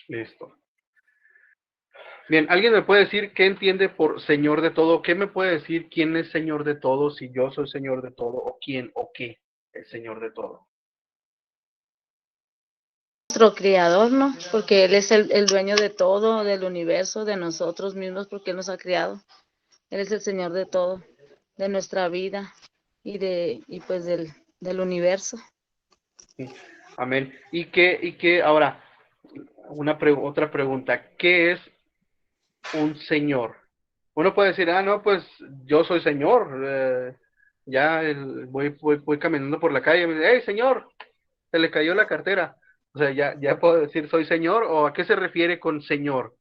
Listo. Bien, ¿alguien me puede decir qué entiende por Señor de todo? ¿Qué me puede decir quién es Señor de todo? Si yo soy Señor de todo, o quién o qué es Señor de todo. Nuestro creador, ¿no? Porque Él es el dueño de todo, del universo, de nosotros mismos, porque Él nos ha creado. Él es el Señor de todo, de nuestra vida y pues del universo. Amén. ¿Y qué ahora, otra pregunta, ¿qué es un señor? Uno puede decir, ah, no, pues yo soy señor, voy caminando por la calle y me dice, hey, señor, se le cayó la cartera. O sea, ya puedo decir soy señor, o ¿a qué se refiere con señor?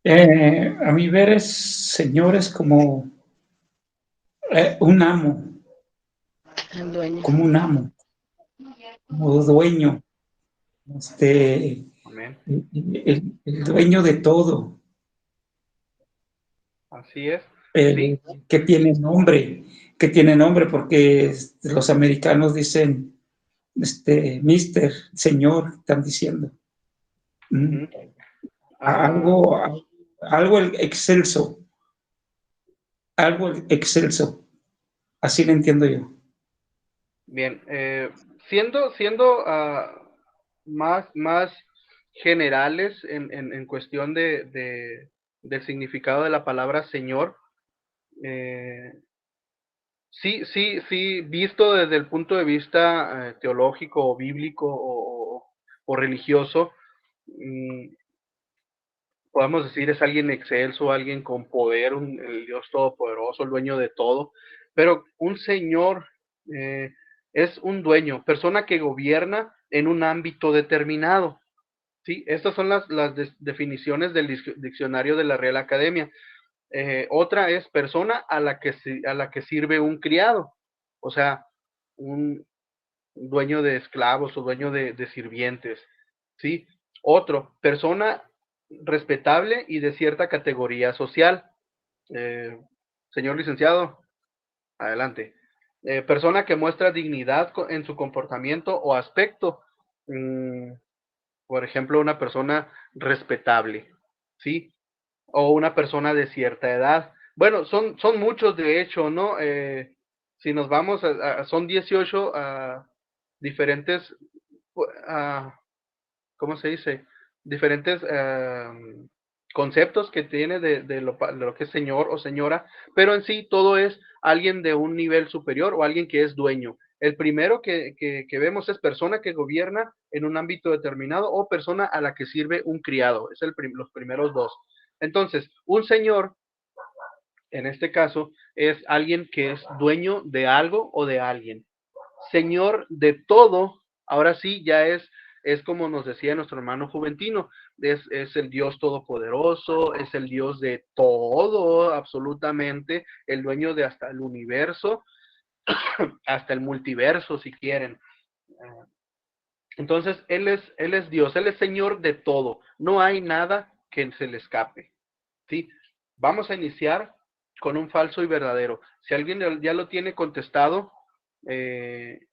A mi ver es señor, es como un amo, El dueño. como un amo, como dueño, Amén. el dueño de todo, Así es. Sí, eh, que tiene nombre porque los americanos dicen, mister, señor, están diciendo. ujú. Ah, Algo, algo excelso, así lo entiendo yo. bien, siendo más generales en cuestión del significado de la palabra Señor, eh, sí, visto desde el punto de vista teológico o bíblico o religioso, mm, podemos decir es alguien excelso, alguien con poder, el Dios todopoderoso, el dueño de todo, pero un señor eh, es un dueño, persona que gobierna en un ámbito determinado. ¿Sí? Estas son las definiciones del diccionario de la Real Academia. Otra es persona a la que sirve un criado, o sea, un dueño de esclavos o dueño de sirvientes. ¿Sí? Otro, persona respetable y de cierta categoría social. Eh, Señor licenciado, adelante. Persona que muestra dignidad en su comportamiento o aspecto. Por ejemplo, una persona respetable, ¿sí? O una persona de cierta edad. Bueno, son muchos de hecho, ¿no? Si nos vamos, son 18 diferentes, uh, ¿cómo se dice? Diferentes conceptos que tiene de lo que es señor o señora, pero en sí todo es alguien de un nivel superior o alguien que es dueño. El primero que vemos es persona que gobierna en un ámbito determinado o persona a la que sirve un criado. Es los primeros dos. Entonces, un señor, en este caso, es alguien que es dueño de algo o de alguien. Señor de todo, ahora sí, es como nos decía nuestro hermano Juventino, es el Dios todopoderoso, es el Dios de todo, absolutamente, el dueño de hasta el universo, hasta el multiverso, si quieren. Entonces, él es Dios, Él es Señor de todo, no hay nada que se le escape, ¿sí? Vamos a iniciar con un falso y verdadero. Si alguien ya lo tiene contestado, eh,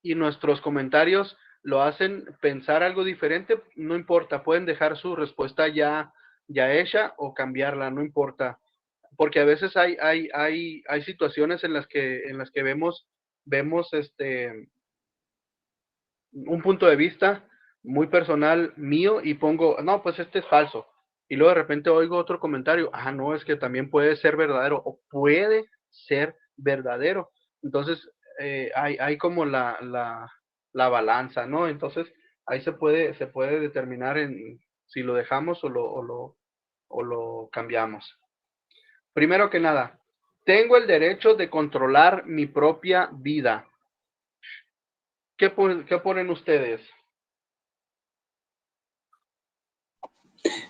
y nuestros comentarios lo hacen pensar algo diferente, no importa, pueden dejar su respuesta ya hecha o cambiarla, no importa, porque a veces hay situaciones en las que vemos un punto de vista muy personal mío y pongo, no, pues este es falso. Y luego de repente oigo otro comentario, ah, no, es que también puede ser verdadero o puede ser verdadero. Entonces, hay como la balanza, ¿no? Entonces, ahí se puede determinar en si lo dejamos o lo cambiamos. Primero que nada, tengo el derecho de controlar mi propia vida. ¿Qué ponen ustedes?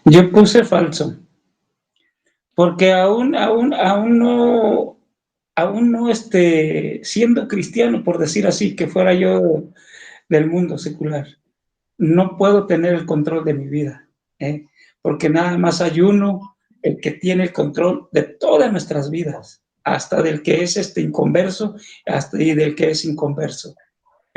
Yo puse falso, porque aún no siendo cristiano, por decir así, que fuera yo del mundo secular, no puedo tener el control de mi vida, porque nada más hay uno, el que tiene el control de todas nuestras vidas, hasta del que es inconverso, hasta y del que es inconverso.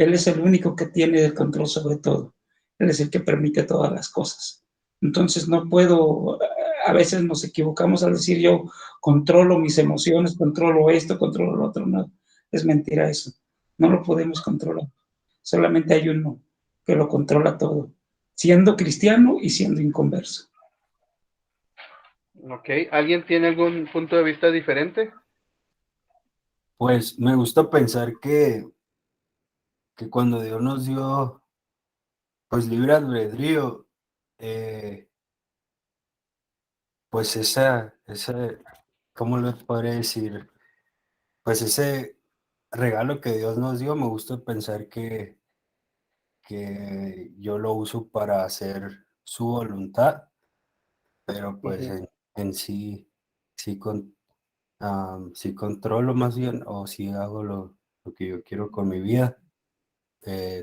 Él es el único que tiene el control sobre todo. Él es el que permite todas las cosas. Entonces no puedo, a veces nos equivocamos al decir yo controlo mis emociones, controlo esto, controlo lo otro. No, es mentira eso. No lo podemos controlar. Solamente hay uno que lo controla todo, siendo cristiano y siendo inconverso. Ok, ¿alguien tiene algún punto de vista diferente? Pues me gusta pensar que cuando Dios nos dio pues libre albedrío, pues ¿cómo le podría decir? Pues ese regalo que Dios nos dio, me gusta pensar que yo lo uso para hacer su voluntad, pero pues en sí, sí, sí controlo más bien, o sí hago lo que yo quiero con mi vida,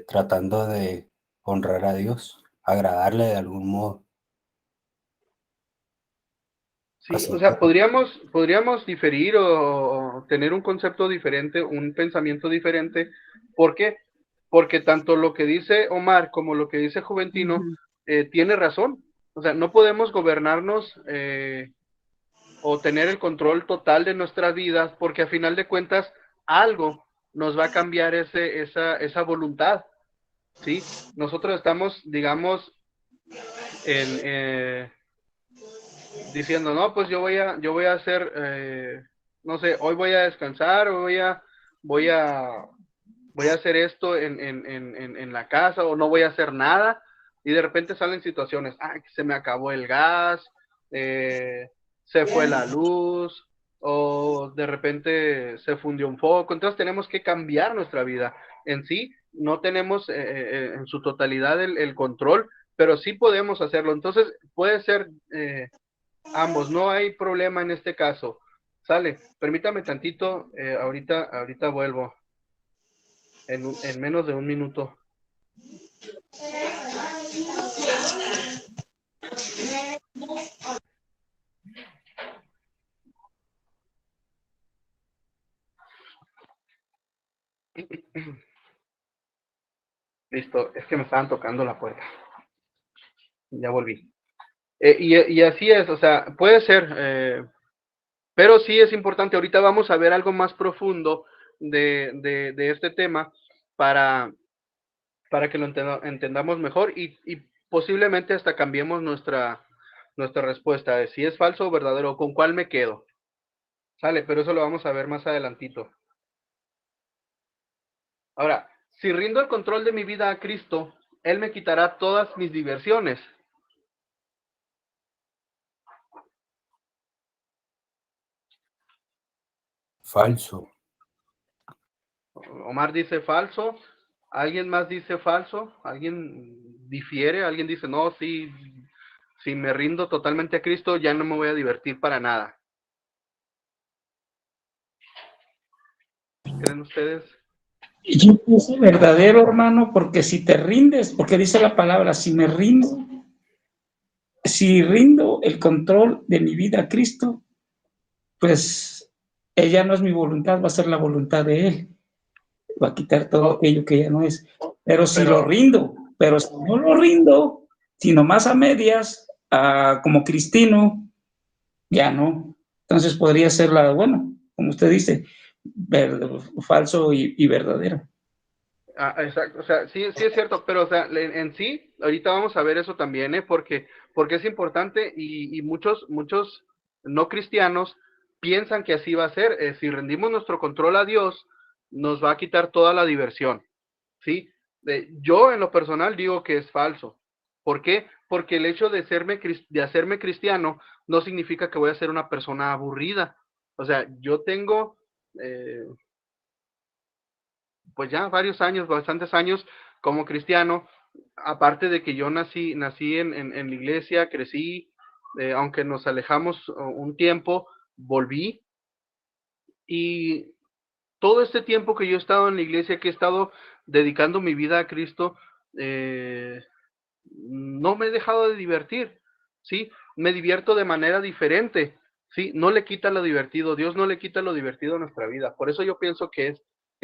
tratando de honrar a Dios, agradarle de algún modo. Sí, Así o sea, que, podríamos diferir o tener un concepto diferente, un pensamiento diferente. ¿Por qué? Porque tanto lo que dice Omar como lo que dice Juventino tiene razón. O sea, no podemos gobernarnos o tener el control total de nuestras vidas porque a final de cuentas algo nos va a cambiar esa voluntad, ¿sí? Nosotros estamos, digamos, diciendo, no, pues yo voy a hacer, no sé, hoy voy a descansar, voy a, voy a hacer esto en la casa o no voy a hacer nada y de repente salen situaciones, se me acabó el gas, se fue la luz o de repente se fundió un foco, entonces tenemos que cambiar nuestra vida. En sí, no tenemos en su totalidad el control, pero sí podemos hacerlo. Entonces, puede ser ambos, no hay problema en este caso. Sale, permítame tantito, ahorita vuelvo en menos de un minuto. Listo, es que me estaban tocando la puerta. Ya volví. Y así es, o sea, puede ser, pero sí es importante. Ahorita vamos a ver algo más profundo de este tema para que lo entendamos mejor y posiblemente hasta cambiemos nuestra respuesta de si es falso o verdadero, con cuál me quedo. Sale, pero eso lo vamos a ver más adelantito. Ahora, si rindo el control de mi vida a Cristo, Él me quitará todas mis diversiones. falso. Omar dice falso. ¿Alguien más dice falso? ¿Alguien difiere? ¿Alguien dice, no, sí, si me rindo totalmente a Cristo, ya no me voy a divertir para nada? ¿Creen ustedes? Yo pienso verdadero, hermano, porque si te rindes, porque dice la palabra, si rindo el control de mi vida a Cristo, pues ella no es mi voluntad, va a ser la voluntad de Él. Va a quitar todo aquello que ya no es. Pero si lo rindo, pero si no lo rindo, sino más a medias, como cristino, ya no. Entonces podría ser bueno, como usted dice, falso y verdadero. Exacto, o sea, sí es cierto, pero o sea, en sí, ahorita vamos a ver eso también, porque es importante y muchos no cristianos piensan que así va a ser. Si rendimos nuestro control a Dios, nos va a quitar toda la diversión, ¿sí? Yo en lo personal digo que es falso. ¿Por qué? Porque el hecho de hacerme cristiano no significa que voy a ser una persona aburrida. O sea, yo tengo pues ya varios años, bastantes años como cristiano, aparte de que yo nací en la iglesia, crecí, aunque nos alejamos un tiempo, volví y todo este tiempo que yo he estado en la iglesia, que he estado dedicando mi vida a Cristo, no me he dejado de divertir, ¿sí? Me divierto de manera diferente, ¿sí? No le quita lo divertido, Dios no le quita lo divertido a nuestra vida, por eso yo pienso que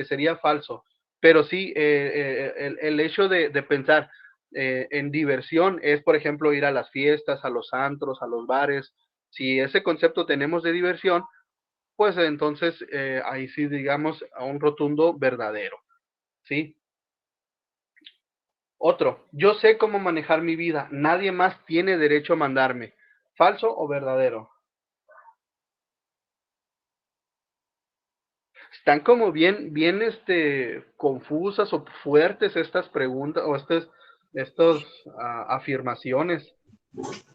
sería falso. Pero sí, el hecho de pensar en diversión es, por ejemplo, ir a las fiestas, a los antros, a los bares. Si ese concepto tenemos de diversión, pues entonces ahí sí digamos a un rotundo verdadero, ¿sí? Otro, yo sé cómo manejar mi vida, nadie más tiene derecho a mandarme. ¿Falso o verdadero? Están como bien confusas o fuertes estas preguntas o estos afirmaciones,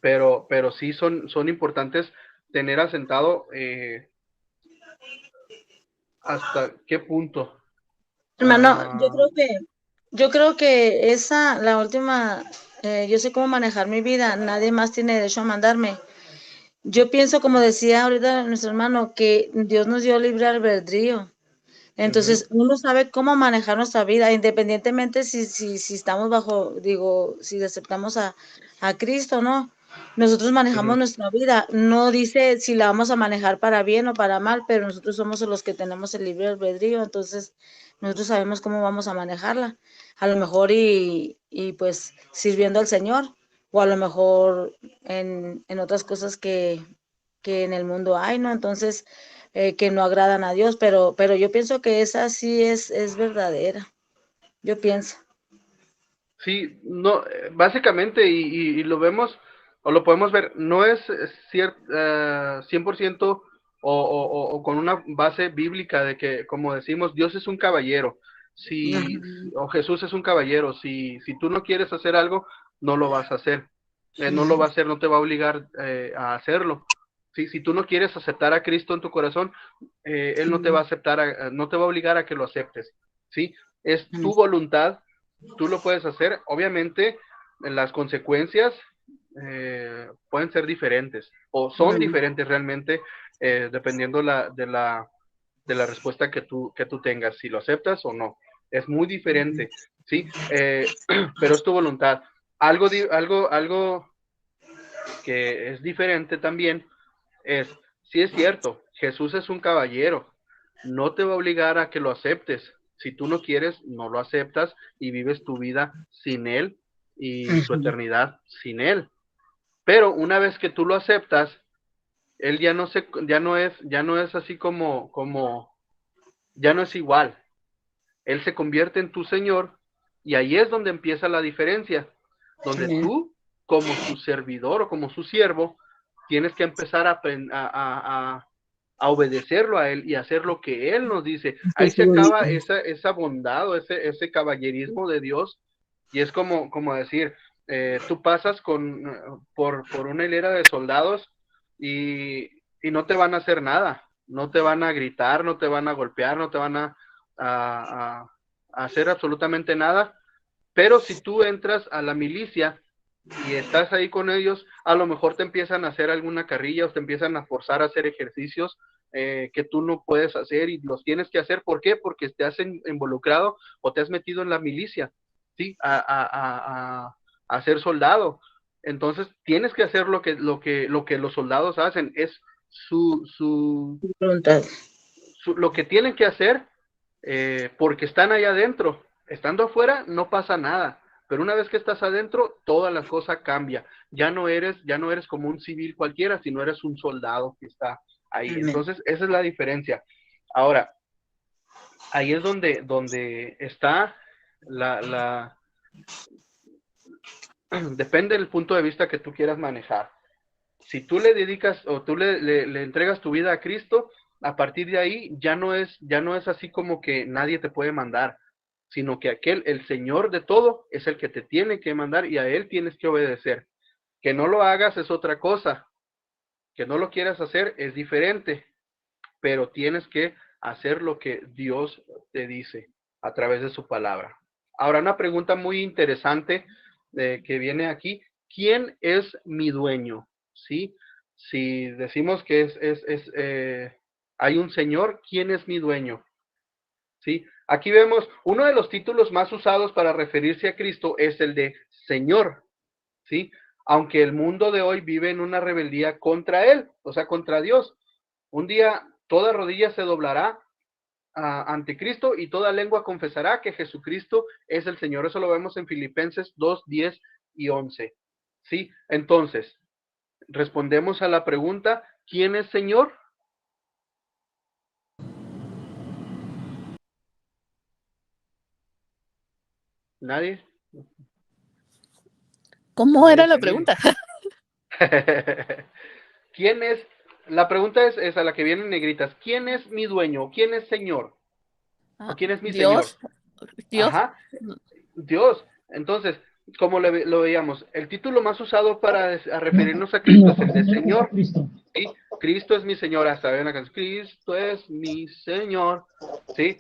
pero sí son importantes tener asentado hasta qué punto. Hermano, Ah, yo creo que esa, la última, yo sé cómo manejar mi vida, nadie más tiene derecho a mandarme. Yo pienso, como decía ahorita nuestro hermano, que Dios nos dio libre albedrío. ujú, Entonces, uno sabe cómo manejar nuestra vida, independientemente si estamos bajo, digo, si aceptamos a Cristo, ¿no? Nosotros manejamos ujú. nuestra vida. No dice si la vamos a manejar para bien o para mal, pero nosotros somos los que tenemos el libre albedrío, entonces nosotros sabemos cómo vamos a manejarla. A lo mejor y pues sirviendo al Señor, o a lo mejor en otras cosas que en el mundo hay, ¿no? Entonces, que no agradan a Dios, pero yo pienso que esa sí es verdadera, yo pienso. Sí, no, básicamente, y lo vemos, o lo podemos ver, no es 100% o con una base bíblica de que, como decimos, Dios es un caballero, Ajá. o Jesús es un caballero, si tú no quieres hacer algo, no lo vas a hacer, no lo Ujú. va a hacer, no te va a obligar a hacerlo. Sí, si tú no quieres aceptar a Cristo en tu corazón, Él no te va a aceptar, no te va a obligar a que lo aceptes, ¿sí? Es tu voluntad, tú lo puedes hacer. Obviamente, las consecuencias pueden ser diferentes o son Ujú. diferentes realmente, dependiendo de la respuesta que tú tengas, si lo aceptas o no. Es muy diferente, ¿sí? Pero es tu voluntad. Algo que es diferente también es, sí es cierto, Jesús es un caballero, no te va a obligar a que lo aceptes. Si tú no quieres, no lo aceptas y vives tu vida sin Él y tu Ujú. eternidad sin Él. Pero una vez que tú lo aceptas, Él ya no es así ya no es igual. Él se convierte en tu Señor y ahí es donde empieza la diferencia, donde Amén. tú, como su servidor o como su siervo, tienes que empezar a obedecerlo a Él y hacer lo que Él nos dice. Ahí se acaba esa bondad o ese caballerismo de Dios y es como decir, tú pasas por una hilera de soldados y no te van a hacer nada, no te van a gritar, no te van a golpear, no te van a, a hacer absolutamente nada, pero si tú entras a la milicia y estás ahí con ellos, a lo mejor te empiezan a hacer alguna carrilla o te empiezan a forzar a hacer ejercicios que tú no puedes hacer y los tienes que hacer. ¿Por qué? Porque te has involucrado o te has metido en la milicia, ¿sí? A ser soldado. Entonces tienes que hacer lo que los soldados hacen, es Voluntad. lo que tienen que hacer porque están allá adentro. Estando afuera no pasa nada, pero una vez que estás adentro, toda la cosa cambia. Ya no eres como un civil cualquiera, sino eres un soldado que está ahí. Amén. Entonces, esa es la diferencia. Ahora, ahí es donde está la depende del punto de vista que tú quieras manejar. Si tú le dedicas o tú le entregas tu vida a Cristo, a partir de ahí ya no es así como que nadie te puede mandar, sino que el Señor de todo, es el que te tiene que mandar y a Él tienes que obedecer. Que no lo hagas es otra cosa, que no lo quieras hacer es diferente, pero tienes que hacer lo que Dios te dice a través de su palabra. Ahora, una pregunta muy interesante que viene aquí, ¿quién es mi dueño? ¿Sí? Si decimos que hay un Señor, ¿quién es mi dueño? ¿Sí? Aquí vemos uno de los títulos más usados para referirse a Cristo es el de Señor, ¿sí? Aunque el mundo de hoy vive en una rebeldía contra Él, o sea, contra Dios. Un día toda rodilla se doblará ante Cristo y toda lengua confesará que Jesucristo es el Señor. Eso lo vemos en Filipenses 2, 10 y 11. ¿Sí? Entonces, respondemos a la pregunta, ¿quién es Señor? ¿Nadie? ¿Cómo Nadie era la se anima. pregunta? ¿Quién es? La pregunta es a la que vienen negritas. ¿Quién es mi dueño? ¿Quién es Señor? ¿O quién es mi Señor? Dios, Dios. Ajá, Dios. Entonces, como lo veíamos, el título más usado para a referirnos a Cristo es el de Señor. ¿Sí? Cristo es mi Señor. Hasta ven la canción. Cristo es mi Señor. ¿Sí?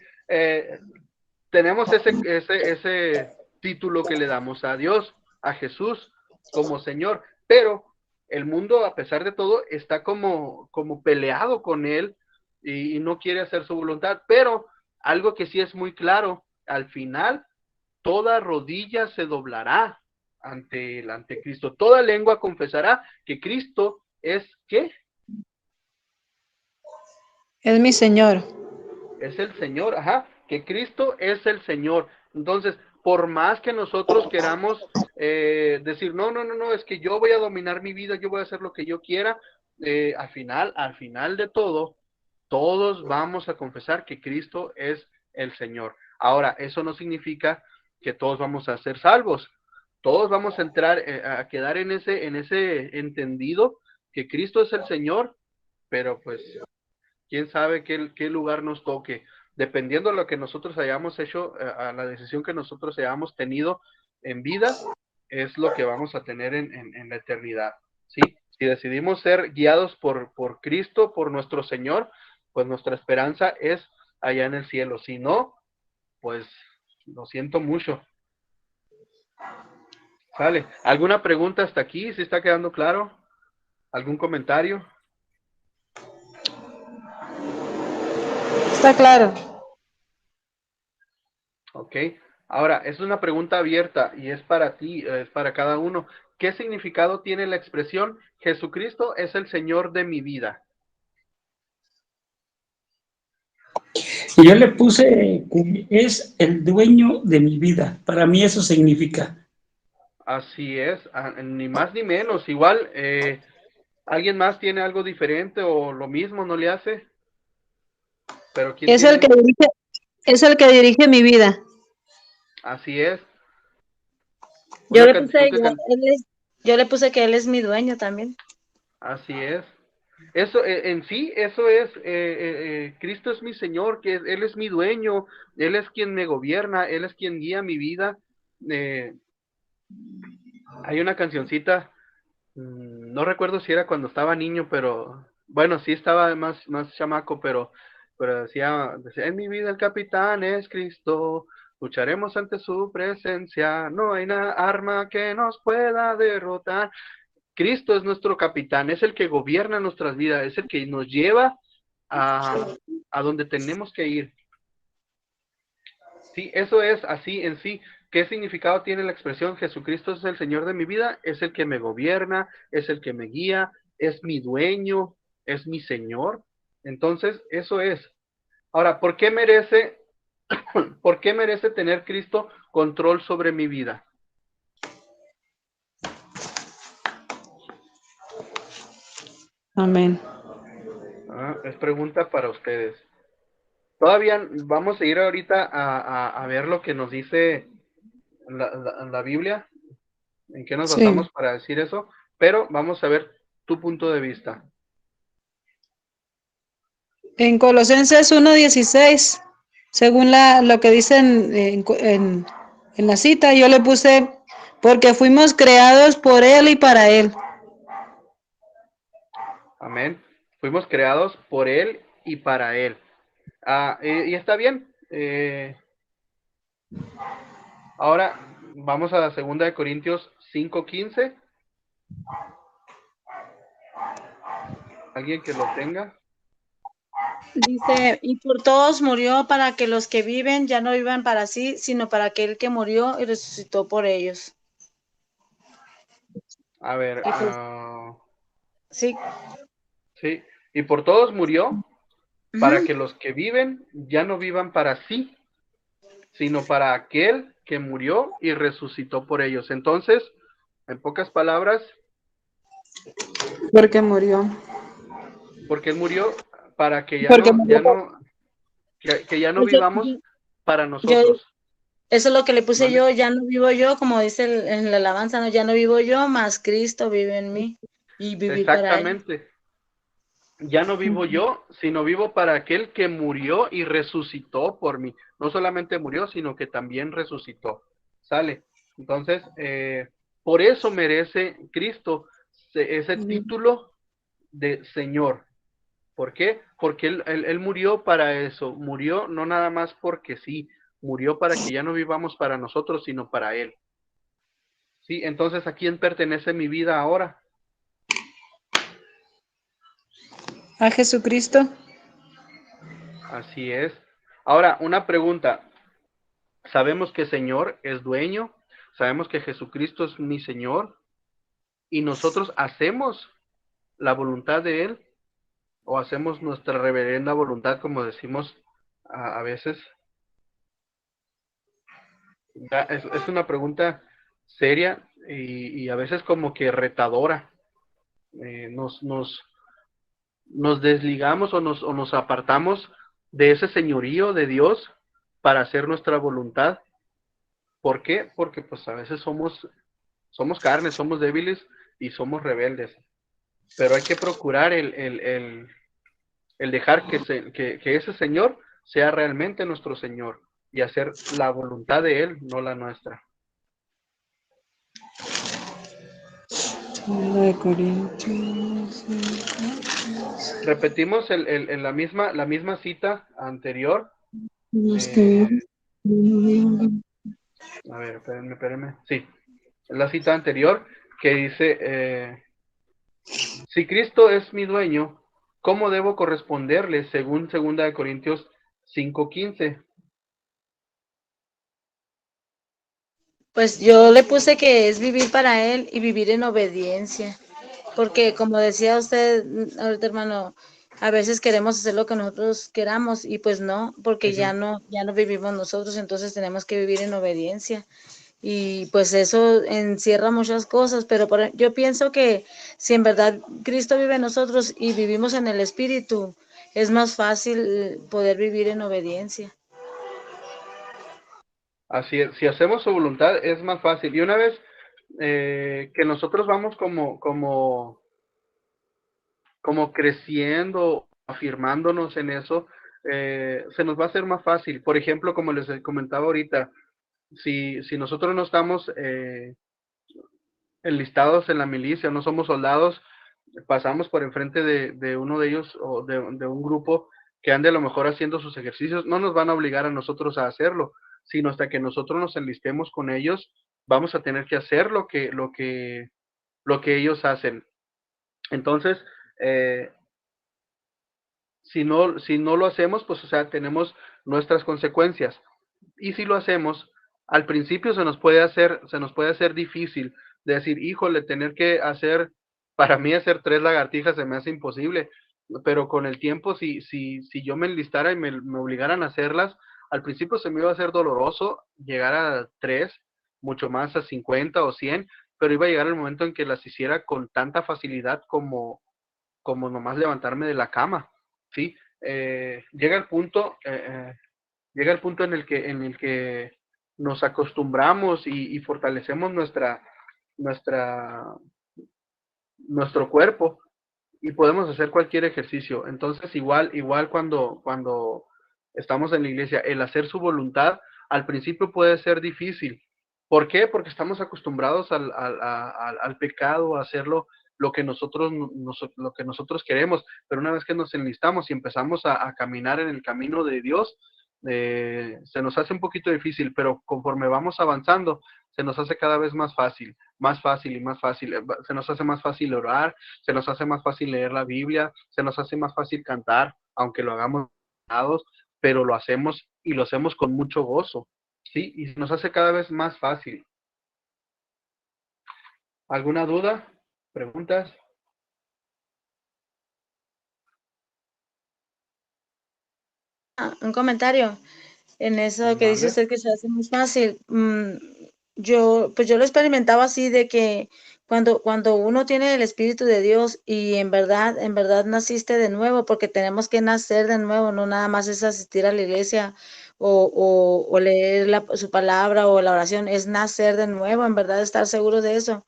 Tenemos ese título que le damos a Dios, a Jesús, como Señor. Pero el mundo, a pesar de todo, está como peleado con Él y no quiere hacer su voluntad. Pero algo que sí es muy claro, al final, toda rodilla se doblará ante Cristo. Toda lengua confesará que Cristo es, ¿qué? Es mi Señor. Es el Señor, ajá, que Cristo es el Señor. Entonces, por más que nosotros queramos decir, no, es que yo voy a dominar mi vida, yo voy a hacer lo que yo quiera, al final de todo, todos vamos a confesar que Cristo es el Señor. Ahora, eso no significa que todos vamos a ser salvos. Todos vamos a entrar, a quedar en ese entendido que Cristo es el Señor, pero pues quién sabe qué lugar nos toque. Dependiendo de lo que nosotros hayamos hecho, a la decisión que nosotros hayamos tenido en vida, es lo que vamos a tener en la eternidad. ¿Sí? Si decidimos ser guiados por Cristo, por nuestro Señor, pues nuestra esperanza es allá en el cielo. Si no, pues lo siento mucho. ¿Sale? ¿Alguna pregunta hasta aquí? ¿Sí está quedando claro? ¿Algún comentario? Está claro. Ok. Ahora, es una pregunta abierta y es para ti, es para cada uno. ¿Qué significado tiene la expresión Jesucristo es el Señor de mi vida? Y yo le puse, es el dueño de mi vida. Para mí eso significa. Así es, ni más ni menos. Igual, ¿alguien más tiene algo diferente o lo mismo no le hace? Pero ¿quién Es el tiene? que dirige mi vida. Así es. Yo Una le canción puse, que yo le puse que él es mi dueño también. así es. Eso, en sí, eso es, Cristo es mi Señor, que Él es mi dueño, Él es quien me gobierna, Él es quien guía mi vida. Hay una cancioncita, no recuerdo si era cuando estaba niño, pero bueno, sí estaba más chamaco, pero decía, en mi vida el capitán es Cristo, lucharemos ante su presencia, no hay arma que nos pueda derrotar. Cristo es nuestro capitán, es el que gobierna nuestras vidas, es el que nos lleva a donde tenemos que ir. Sí, eso es así en sí. ¿Qué significado tiene la expresión Jesucristo es el Señor de mi vida? Es el que me gobierna, es el que me guía, es mi dueño, es mi Señor. Entonces, eso es. Ahora, por qué merece tener Cristo control sobre mi vida? Amén. Es pregunta para ustedes. Todavía vamos a ir ahorita a ver lo que nos dice la Biblia, en qué nos Sí. basamos para decir eso, pero vamos a ver tu punto de vista. En Colosenses 1:16, según lo que dicen en la cita, yo le puse, porque fuimos creados por Él y para Él. Amén. Fuimos creados por Él y para Él. Y está bien. Ahora vamos a la 2 Corintios 5:15. ¿Alguien que lo tenga? Dice, y por todos murió para que los que viven ya no vivan para sí, sino para aquel que murió y resucitó por ellos. A ver, Y pues, sí, sí. ¿Y por todos murió? para que los que viven ya no vivan para sí, sino para aquel que murió y resucitó por ellos. Entonces, en pocas palabras, Porque murió. porque él murió para que Porque murió. que ya no Eso, vivamos para yo, nosotros. eso es lo que le puse ¿Mande? yo, ya no vivo yo, como dice en la alabanza, no, ya no vivo yo, más Cristo vive en mí y vivir para él. Exactamente. Ya no vivo yo, sino vivo para aquel que murió y resucitó por mí. No solamente murió, sino que también resucitó. ¿Sale? Entonces, por eso merece Cristo ese título de Señor. ¿Por qué? Porque él murió para eso. Murió no nada más porque sí. Murió para que ya no vivamos para nosotros, sino para Él. ¿Sí? Entonces, ¿a quién pertenece mi vida ahora? A Jesucristo. Así es. Ahora, una pregunta. Sabemos que Señor es dueño, sabemos que Jesucristo es mi Señor, y nosotros hacemos la voluntad de Él, o hacemos nuestra reverenda voluntad, como decimos a veces. Es una pregunta seria y a veces como que retadora. Nos desligamos o nos apartamos de ese señorío de Dios para hacer nuestra voluntad. ¿Por qué? Porque pues a veces somos carnes, somos débiles y somos rebeldes. Pero hay que procurar el dejar que ese Señor sea realmente nuestro Señor y hacer la voluntad de Él, no la nuestra. De Corintios. Repetimos la misma cita anterior. A ver, espérenme. Sí, la cita anterior que dice, si Cristo es mi dueño, ¿cómo debo corresponderle según 2 Corintios 5:15? Pues yo le puse que es vivir para Él y vivir en obediencia, porque como decía usted ahorita, hermano, a veces queremos hacer lo que nosotros queramos y pues no, porque ya no vivimos nosotros, entonces tenemos que vivir en obediencia. Y pues eso encierra muchas cosas, pero yo pienso que si en verdad Cristo vive en nosotros y vivimos en el Espíritu, es más fácil poder vivir en obediencia. Así es, si hacemos su voluntad es más fácil. Y una vez que nosotros vamos como creciendo, afirmándonos en eso, se nos va a hacer más fácil. Por ejemplo, como les comentaba ahorita, si nosotros no estamos enlistados en la milicia, no somos soldados, pasamos por enfrente de uno de ellos o de un grupo que ande a lo mejor haciendo sus ejercicios, no nos van a obligar a nosotros a hacerlo, sino hasta que nosotros nos enlistemos con ellos, vamos a tener que hacer lo que ellos hacen. Entonces, si no lo hacemos, pues, o sea, tenemos nuestras consecuencias. Y si lo hacemos, al principio se nos puede hacer difícil de decir, híjole, tener que hacer, para mí hacer 3 lagartijas se me hace imposible, pero con el tiempo, si yo me enlistara y me obligaran a hacerlas, al principio se me iba a hacer doloroso llegar a 3, mucho más a 50 o 100, pero iba a llegar el momento en que las hiciera con tanta facilidad como nomás levantarme de la cama, ¿sí? Llega el punto en el que nos acostumbramos y fortalecemos nuestra, nuestro cuerpo y podemos hacer cualquier ejercicio. Entonces, igual cuando estamos en la iglesia, el hacer su voluntad al principio puede ser difícil. ¿Por qué? Porque estamos acostumbrados al pecado, a hacerlo lo que lo que nosotros queremos, pero una vez que nos enlistamos y empezamos a caminar en el camino de Dios, se nos hace un poquito difícil, pero conforme vamos avanzando, se nos hace cada vez más fácil y más fácil. Se nos hace más fácil orar, se nos hace más fácil leer la Biblia, se nos hace más fácil cantar, aunque lo hagamos cansados, pero lo hacemos y lo hacemos con mucho gozo, ¿sí? Y se nos hace cada vez más fácil. ¿Alguna duda? ¿Preguntas? un comentario en eso que dice Mande. usted que se hace muy fácil. Pues yo lo experimentaba así de que cuando uno tiene el Espíritu de Dios y en verdad naciste de nuevo, porque tenemos que nacer de nuevo, no nada más es asistir a la iglesia o leer su palabra o la oración, es nacer de nuevo, en verdad estar seguro de eso.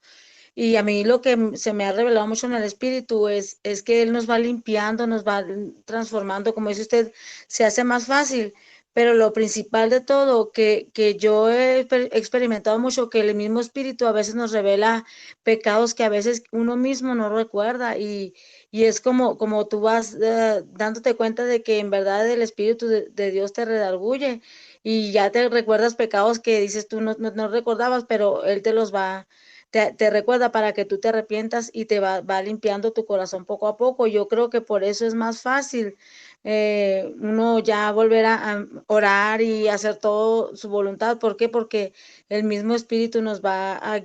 Y a mí lo que se me ha revelado mucho en el espíritu es que Él nos va limpiando, nos va transformando, como dice usted, se hace más fácil. Pero lo principal de todo, que yo he experimentado mucho, que el mismo espíritu a veces nos revela pecados que a veces uno mismo no recuerda. Y es como tú vas dándote cuenta de que en verdad el espíritu de Dios te redarguye y ya te recuerdas pecados que dices tú no recordabas, pero Él te los va te recuerda para que tú te arrepientas y te va limpiando tu corazón poco a poco. Yo creo que por eso es más fácil uno ya volver a orar y hacer todo su voluntad. ¿Por qué? Porque el mismo Espíritu nos va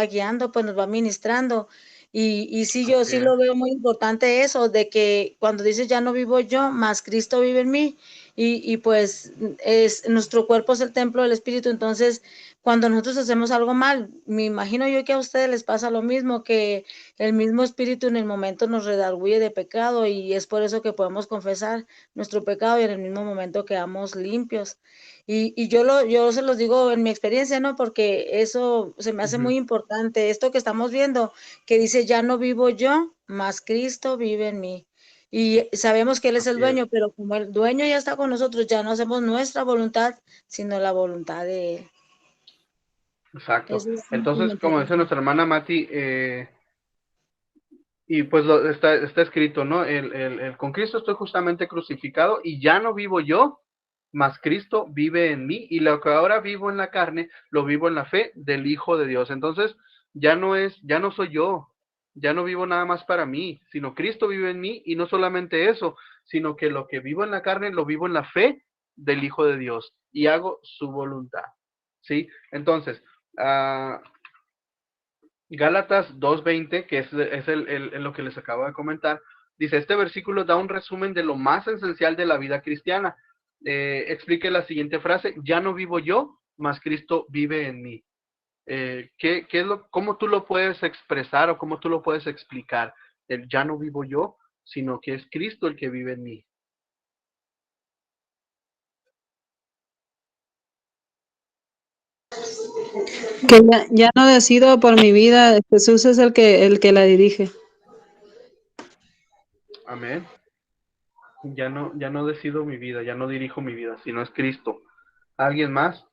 guiando, pues nos va ministrando. Y sí, yo Así sí es. lo veo muy importante eso, de que cuando dices ya no vivo yo, más Cristo vive en mí. Y pues nuestro cuerpo es el templo del Espíritu, entonces cuando nosotros hacemos algo mal, me imagino yo que a ustedes les pasa lo mismo, que el mismo espíritu en el momento nos redarguye de pecado y es por eso que podemos confesar nuestro pecado y en el mismo momento quedamos limpios. Y yo se los digo en mi experiencia, ¿no? Porque eso se me hace Ujú. muy importante. Esto que estamos viendo, que dice, ya no vivo yo, mas Cristo vive en mí. Y sabemos que Él es el Así es. dueño, pero como el dueño ya está con nosotros, ya no hacemos nuestra voluntad, sino la voluntad de Él. Exacto. Ese es mi Entonces, como comentario. dice nuestra hermana Mati, y pues está escrito, ¿no? Con Cristo estoy justamente crucificado y ya no vivo yo, mas Cristo vive en mí y lo que ahora vivo en la carne, lo vivo en la fe del Hijo de Dios. Entonces, ya no soy yo, ya no vivo nada más para mí, sino Cristo vive en mí y no solamente eso, sino que lo que vivo en la carne lo vivo en la fe del Hijo de Dios y hago su voluntad, ¿sí? Entonces, Gálatas 2:20, que es lo que les acabo de comentar, dice, este versículo da un resumen de lo más esencial de la vida cristiana. Explique la siguiente frase, ya no vivo yo, mas Cristo vive en mí. ¿Cómo tú lo puedes expresar o cómo tú lo puedes explicar? El ya no vivo yo, sino que es Cristo el que vive en mí. Que ya no decido por mi vida, Jesús es el que la dirige. Amén. Ya no decido mi vida, ya no dirijo mi vida, sino es Cristo. ¿Alguien más?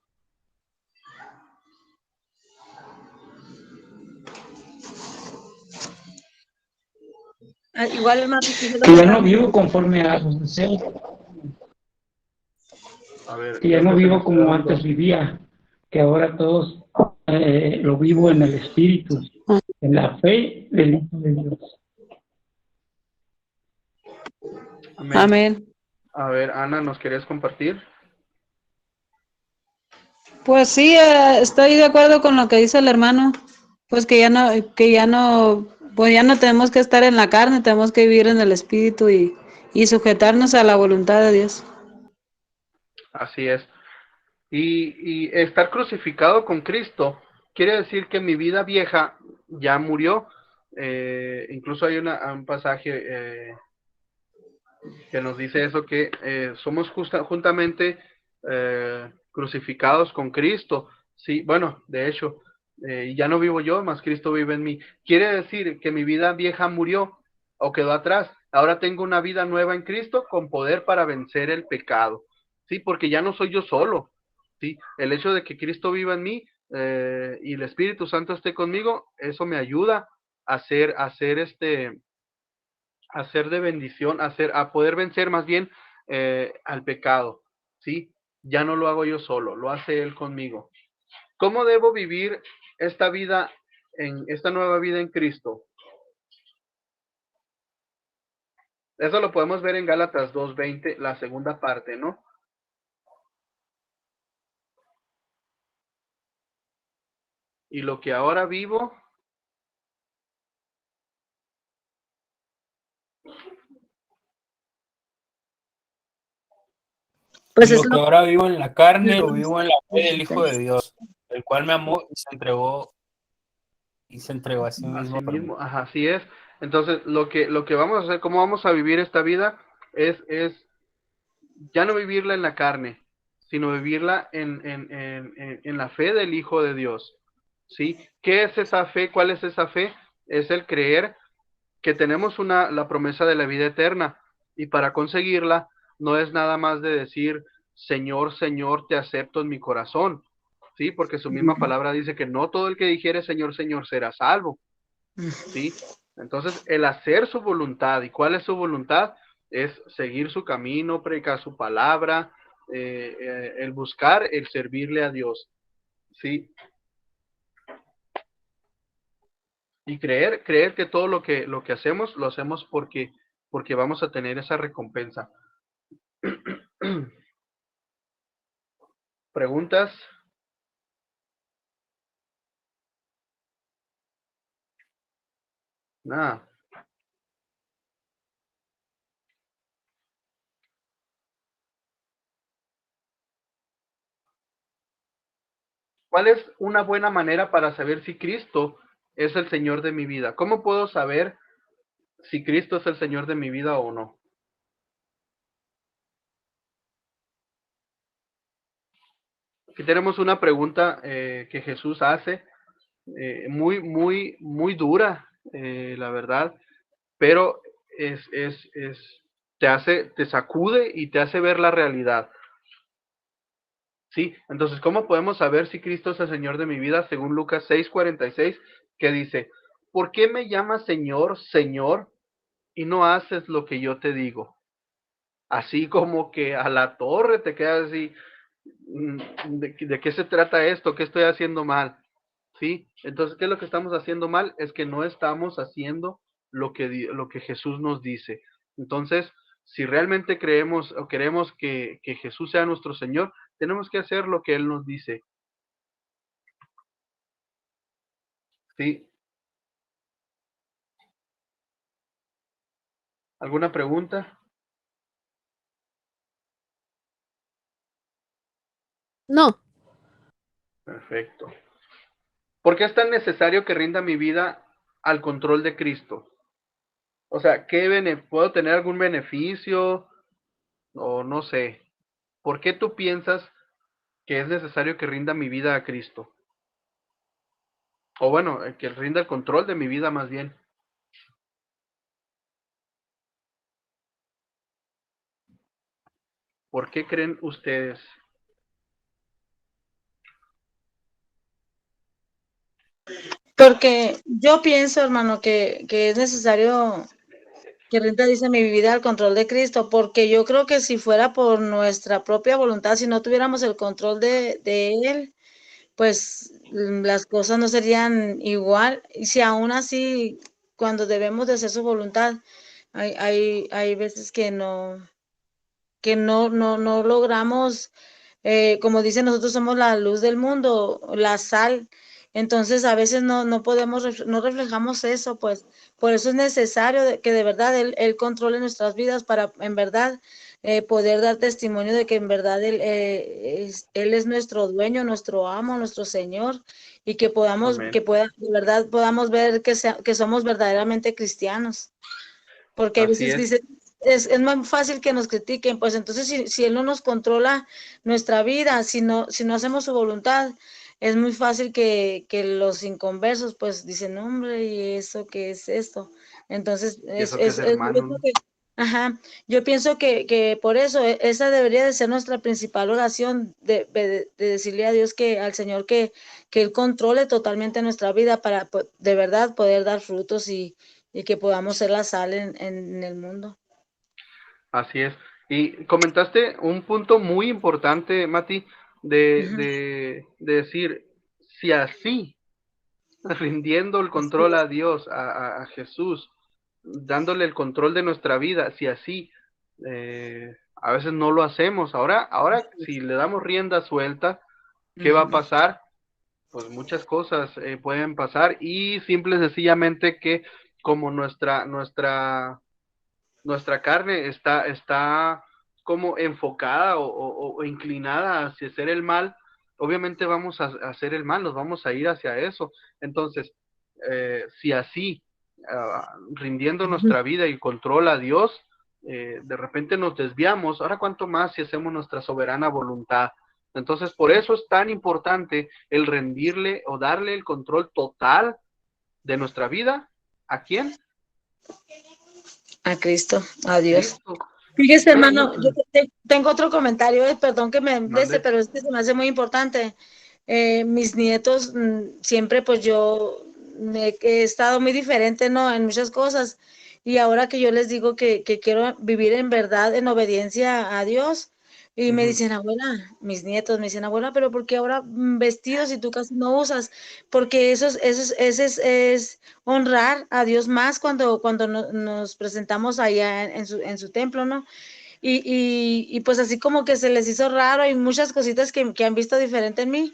Igual el Mati quiso Que ya no comentar. vivo conforme a los deseos, A ver, que ya creo no que se nos vivo está como dando. antes vivía, que ahora todos lo vivo en el Espíritu, en la fe del Hijo de Dios. Amén. Amén. A ver, Ana, ¿nos querías compartir? Pues sí, estoy de acuerdo con lo que dice el hermano. Pues pues ya no tenemos que estar en la carne, tenemos que vivir en el Espíritu y sujetarnos a la voluntad de Dios. Así es. Y estar crucificado con Cristo quiere decir que mi vida vieja ya murió. Incluso hay un pasaje que nos dice eso, que somos juntamente crucificados con Cristo. Sí, bueno, de hecho, ya no vivo yo, más Cristo vive en mí. Quiere decir que mi vida vieja murió o quedó atrás. Ahora tengo una vida nueva en Cristo con poder para vencer el pecado. Sí, porque ya no soy yo solo. Sí, el hecho de que Cristo viva en mí y el Espíritu Santo esté conmigo, eso me ayuda a ser de bendición, a poder vencer más bien al pecado, ¿sí? Ya no lo hago yo solo, lo hace Él conmigo. ¿Cómo debo vivir esta nueva vida en Cristo? Eso lo podemos ver en Gálatas 2:20, la segunda parte, ¿no? Y lo que ahora vivo, Pues Y es lo que ahora vivo en la carne, lo lo vivo en la fe del Hijo de Dios, el cual me amó y se entregó a sí mismo Así por mí. mismo, ajá, así es. Entonces, lo que vamos a hacer, cómo vamos a vivir esta vida, es ya no vivirla en la carne, sino vivirla en la fe del Hijo de Dios. ¿Sí? ¿Qué es esa fe? ¿Cuál es esa fe? Es el creer que tenemos la promesa de la vida eterna, y para conseguirla no es nada más de decir, Señor, Señor, te acepto en mi corazón, ¿sí? Porque su misma palabra dice que no todo el que dijere Señor, Señor será salvo, ¿sí? Entonces, el hacer su voluntad, ¿y cuál es su voluntad? Es seguir su camino, predicar su palabra, el buscar, el servirle a Dios, ¿sí? Y creer que todo lo que hacemos, lo hacemos porque vamos a tener esa recompensa. ¿Preguntas? Nada. ¿Cuál es una buena manera para saber si Cristo es el Señor de mi vida? ¿Cómo puedo saber si Cristo es el Señor de mi vida o no? Aquí tenemos una pregunta que Jesús hace, muy, muy, muy dura, la verdad, pero te sacude y te hace ver la realidad. Sí, entonces, ¿cómo podemos saber si Cristo es el Señor de mi vida? Según Lucas 6:46, que dice, ¿por qué me llamas Señor, Señor, y no haces lo que yo te digo? Así como que a la torre te quedas así, ¿de qué se trata esto? ¿Qué estoy haciendo mal? ¿Sí? Entonces, ¿qué es lo que estamos haciendo mal? Es que no estamos haciendo lo que Jesús nos dice. Entonces, si realmente creemos o queremos que Jesús sea nuestro Señor, tenemos que hacer lo que Él nos dice. ¿Sí? ¿Alguna pregunta? No, Perfecto. ¿Por qué es tan necesario que rinda mi vida al control de Cristo? O sea, ¿puedo tener algún beneficio? O no sé. ¿Por qué tú piensas que es necesario que rinda mi vida a Cristo? O bueno, que rinda el control de mi vida más bien. ¿Por qué creen ustedes? Porque yo pienso, hermano, que es necesario que rinda, dice, mi vida al control de Cristo, porque yo creo que si fuera por nuestra propia voluntad, si no tuviéramos el control de Él, pues las cosas no serían igual. Y si aún así, cuando debemos de hacer su voluntad, hay veces que no logramos, como dicen, nosotros somos la luz del mundo, la sal. Entonces a veces no reflejamos eso, pues por eso es necesario que de verdad Él controle nuestras vidas para en verdad poder dar testimonio de que en verdad Él es nuestro dueño, nuestro amo, nuestro Señor, y que Amén. de verdad podamos ver que somos verdaderamente cristianos. Porque a Así veces es. dice, es más fácil que nos critiquen, pues entonces si Él no nos controla nuestra vida, si no hacemos su voluntad, es muy fácil que los inconversos pues dicen, hombre, ¿y eso qué es esto? Entonces, Y eso que es hermano. ajá, yo pienso que por eso esa debería de ser nuestra principal oración, de decirle a Dios, al Señor, que Él controle totalmente nuestra vida para de verdad poder dar frutos y que podamos ser la sal en el mundo. Así es. Y comentaste un punto muy importante, Mati, de, Ujú. de decir, si así, rindiendo el Así control es. a Dios, a Jesús, dándole el control de nuestra vida, si así, a veces no lo hacemos. Ahora, si le damos rienda suelta, ¿qué va a Ujú. pasar? Pues muchas cosas pueden pasar, y simple y sencillamente que como nuestra carne está como enfocada o inclinada hacia hacer el mal, obviamente vamos a hacer el mal, nos vamos a ir hacia eso. Entonces, si así, rindiendo nuestra vida y control a Dios, de repente nos desviamos, ahora cuánto más si hacemos nuestra soberana voluntad. Entonces, por eso es tan importante el rendirle o darle el control total de nuestra vida. ¿A quién? A Cristo, a Dios. Cristo. Fíjese, hermano, yo tengo otro comentario, perdón que me Mande. pero este se me hace muy importante. Mis nietos, siempre pues yo he estado muy diferente, ¿no? En muchas cosas. Y ahora que yo les digo que quiero vivir en verdad, en obediencia a Dios, y me dicen, abuela, mis nietos me dicen, abuela, pero ¿por qué ahora vestidos si tú casi no usas? Porque es honrar a Dios más cuando nos presentamos allá en su templo, ¿no? Y pues así como que se les hizo raro, hay muchas cositas que han visto diferente en mí,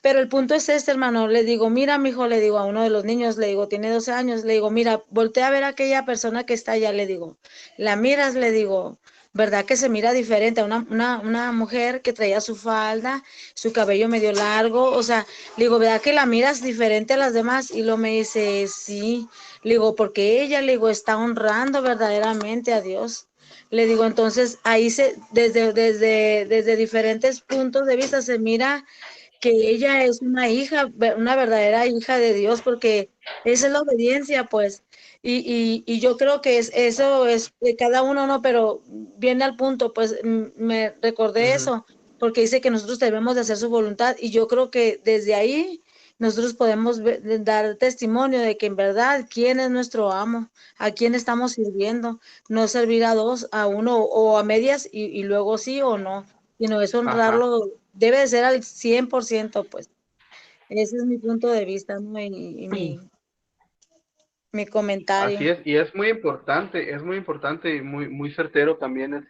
pero el punto es este, hermano, le digo, mira, mijo, le digo a uno de los niños, le digo, tiene 12 años, le digo, mira, voltea a ver a aquella persona que está allá, le digo, la miras, le digo, ¿verdad que se mira diferente a una mujer que traía su falda, su cabello medio largo? O sea, le digo, ¿verdad que la miras diferente a las demás? Y lo me dice, sí, le digo, porque ella, le digo, está honrando verdaderamente a Dios. Le digo, entonces ahí desde diferentes puntos de vista se mira que ella es una hija, una verdadera hija de Dios, porque esa es la obediencia, pues. Y yo creo que eso es de cada uno, ¿no? Pero viene al punto, pues me recordé eso, porque dice que nosotros debemos de hacer su voluntad, y yo creo que desde ahí nosotros podemos dar testimonio de que en verdad quién es nuestro amo, a quién estamos sirviendo, no servir a dos, a uno o a medias y luego sí o no, sino es honrarlo, debe de ser al 100%, pues. Ese es mi punto de vista, ¿no? Y mi comentario. Así es, y es muy importante y muy, muy certero también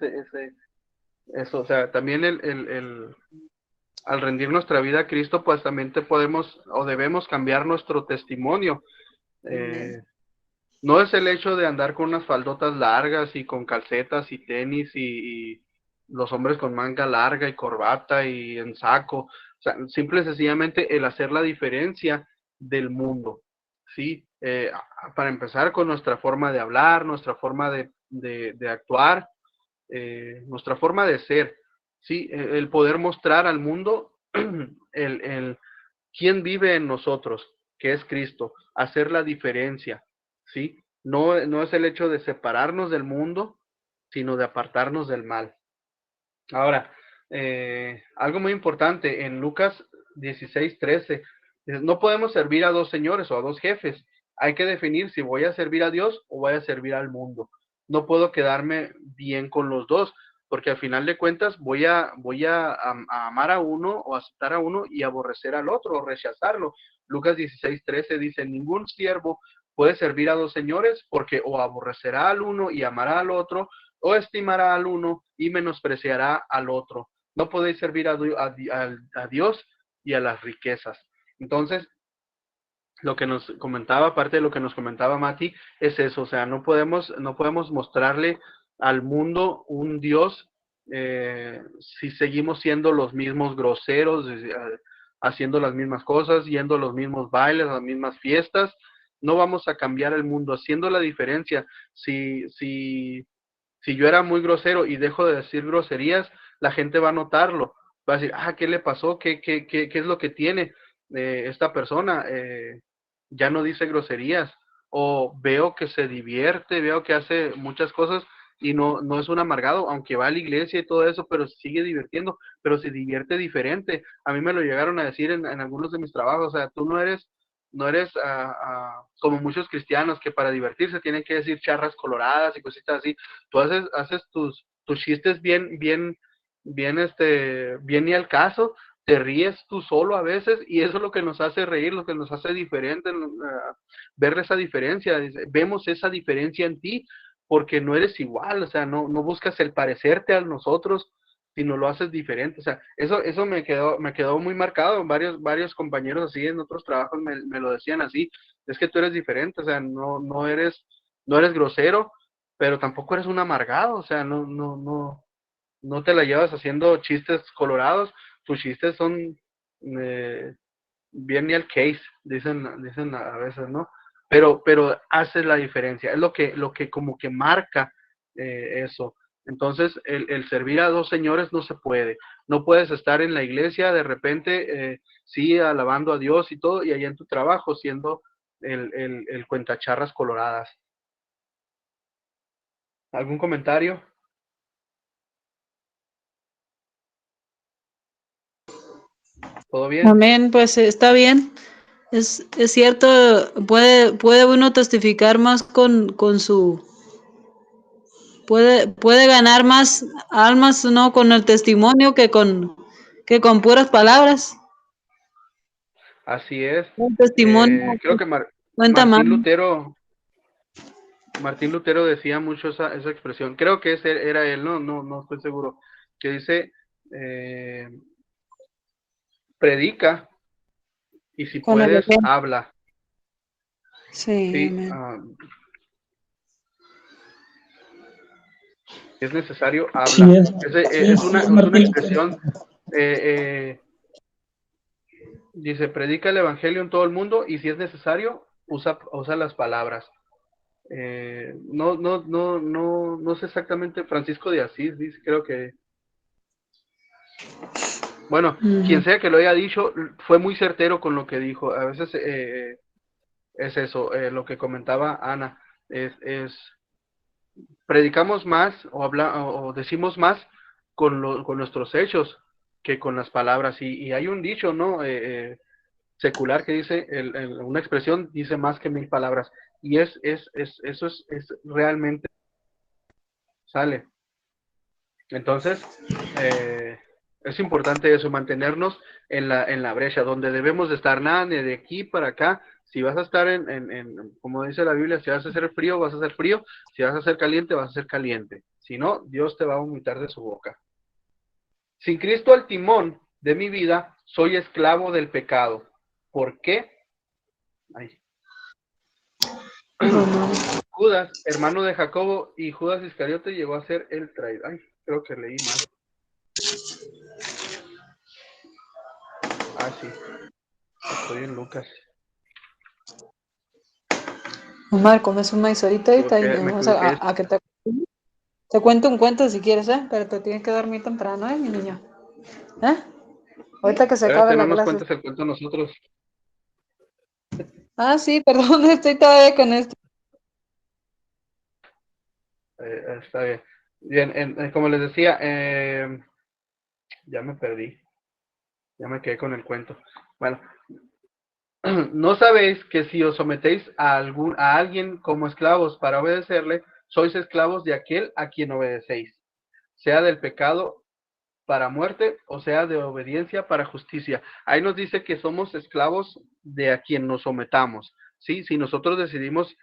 eso, o sea, también al rendir nuestra vida a Cristo, pues también podemos o debemos cambiar nuestro testimonio. No es el hecho de andar con unas faldotas largas y con calcetas y tenis y los hombres con manga larga y corbata y en saco, o sea, simple y sencillamente el hacer la diferencia del mundo, ¿sí? Para empezar con nuestra forma de hablar, nuestra forma de actuar, nuestra forma de ser, ¿sí? El poder mostrar al mundo el quién vive en nosotros, que es Cristo, hacer la diferencia, ¿sí? No es el hecho de separarnos del mundo, sino de apartarnos del mal. Ahora, algo muy importante, en Lucas 16:13, no podemos servir a dos señores o a dos jefes. Hay que definir si voy a servir a Dios o voy a servir al mundo. No puedo quedarme bien con los dos, porque al final de cuentas voy a amar a uno o aceptar a uno y aborrecer al otro o rechazarlo. Lucas 16:13 dice, ningún siervo puede servir a dos señores porque o aborrecerá al uno y amará al otro, o estimará al uno y menospreciará al otro. No podéis servir a Dios y a las riquezas. Entonces, lo que nos comentaba, aparte de lo que nos comentaba Mati, es eso, o sea, no podemos mostrarle al mundo un Dios si seguimos siendo los mismos groseros, haciendo las mismas cosas, yendo a los mismos bailes, a las mismas fiestas. No vamos a cambiar el mundo haciendo la diferencia. Si yo era muy grosero y dejo de decir groserías, la gente va a notarlo. Va a decir, ¿qué le pasó? ¿Qué es lo que tiene esta persona? Ya no dice groserías. O veo que se divierte, veo que hace muchas cosas y no es un amargado, aunque va a la iglesia y todo eso, pero sigue divirtiendo, pero se divierte diferente. A mí me lo llegaron a decir en algunos de mis trabajos, o sea, tú no eres como muchos cristianos que para divertirse tienen que decir charras coloradas y cositas así. Tú haces tus chistes bien y al caso, te ríes tú solo a veces y eso es lo que nos hace reír, lo que nos hace diferente, ver esa diferencia. Vemos esa diferencia en ti porque no eres igual, o sea, no buscas el parecerte a nosotros, sino lo haces diferente. O sea, eso me quedó muy marcado. Varios compañeros así en otros trabajos me lo decían así, es que tú eres diferente, o sea, no eres grosero, pero tampoco eres un amargado, o sea, no no te la llevas haciendo chistes colorados, tus chistes son bien ni al case, dicen a veces, ¿no? Pero haces la diferencia, es lo que como que marca eso. Entonces, el servir a dos señores no se puede. No puedes estar en la iglesia de repente, sí, alabando a Dios y todo, y allá en tu trabajo siendo el cuentacharras coloradas. ¿Algún comentario? ¿Todo bien? Amén, pues está bien. Es cierto, puede uno testificar más con su, puede ganar más almas, ¿no? Con el testimonio que con puras palabras. Así es. Un testimonio Creo que cuenta más. Martín Lutero decía mucho esa expresión. Creo que ese era él, no estoy seguro. Que dice, predica y si Con el puedes, ejemplo. habla. Sí, Sí, amén. es necesario, Sí, habla. Es sí, es una Martín expresión, Lutero. dice, predica el evangelio en todo el mundo y si es necesario, usa las palabras. No sé exactamente, Francisco de Asís, dice, creo que, bueno, quien sea que lo haya dicho, fue muy certero con lo que dijo. A veces es eso, lo que comentaba Ana, es predicamos más o decimos más con nuestros hechos que con las palabras. Y hay un dicho, ¿no? Secular que dice, una expresión dice más que 1000 palabras. Y eso es realmente sale. Entonces, es importante eso, mantenernos en la brecha, donde debemos de estar, nada de aquí para acá. Si vas a estar como dice la Biblia, si vas a hacer frío, vas a hacer frío. Si vas a hacer caliente, vas a ser caliente. Si no, Dios te va a vomitar de su boca. Sin Cristo al timón de mi vida, soy esclavo del pecado. ¿Por qué? Ay. Judas, hermano de Jacobo, y Judas Iscariote llegó a ser el traidor. Ay, creo que leí mal. Ah, sí. Estoy en Lucas. Omar, comes un maíz ahorita y Me vamos equivoqué. a que te cuento un cuento si quieres, ¿eh? Pero te tienes que dormir temprano, ¿eh, mi niño? ¿Eh? Ahorita que se acabe Espérate, no la nos clase. cuentes el cuento a nosotros. Ah, sí, perdón, estoy todavía con esto. Está bien. Bien, como les decía, ya me perdí. Ya me quedé con el cuento. Bueno, no sabéis que si os sometéis a alguien como esclavos para obedecerle, sois esclavos de aquel a quien obedecéis, sea del pecado para muerte o sea de obediencia para justicia. Ahí nos dice que somos esclavos de a quien nos sometamos. ¿Sí? Si nosotros decidimos,